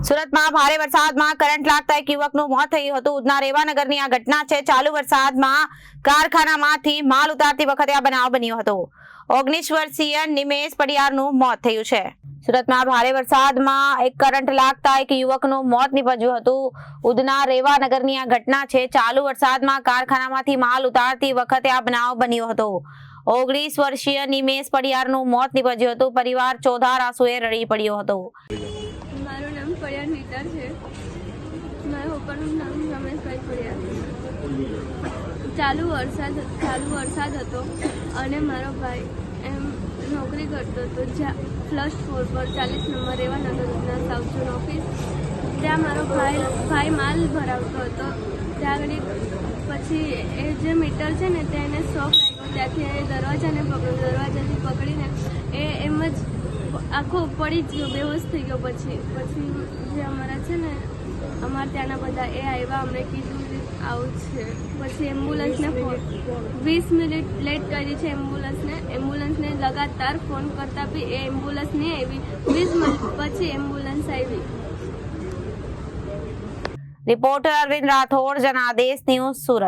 સુરતમાં ભારે વરસાદમાં કરંટ લાગતા એક યુવકનું મોત થયું હતું. ઉધના રેવાનગરની આ ઘટના છે. ચાલુ વરસાદમાં કારખાનામાંથી માલ ઉતારતી વખતે આ બનાવ બન્યો હતો. 19 વર્ષીય નિમેશ પડિયારનું મોત થયું છે. સુરતમાં ભારે વરસાદમાં એક કરંટ લાગતા એક યુવકનું મોત નીપજ્યું હતું. ઉધના રેવાનગરની આ ઘટના છે. ચાલુ વરસાદમાં કારખાનામાંથી માલ ઉતારતી વખતે આ બનાવ બન્યો હતો. 19 વર્ષીય નિમેશ પડિયારનું મોત નીપજ્યું હતું. પરિવાર ચોધાર આંસુએ રડી પડ્યો હતો. મારું નામ પડિયાર નીતર છે. મારા પપ્પાનું નામ રમેશભાઈ પડિયાર. ચાલુ વરસાદ હતો અને મારો ભાઈ એમ નોકરી કરતો હતો જ્યાં +4 પર 40 નંબર રેવાનગર સાઉથ ઝોન ઓફિસ. ત્યાં મારો ભાઈ માલ ભરાવતો હતો. ત્યાં આગળ પછી એ જે મીટર છે ને તેને શોક લાગ્યો. ત્યાંથી એ દરવાજાથી પકડીને એ એમ જ આખો પડી જ ગયો, બેહોશ થઈ ગયો. પછી જે અમારા છે ને અમારા ત્યાંના બધા એ આવ્યા, અમને કીધું કે આવું છે. પછી એમ્બ્યુલન્સને 20 મિનિટ લેટ કરી છે. એમ્બ્યુલન્સને લગાતાર ફોન કરતા બી એ એમ્બ્યુલન્સ નહીં આવી. 20 મિનિટ પછી એમ્બ્યુલન્સ આવી. Reporter Arvind Rathod, Janadesh news, Surat.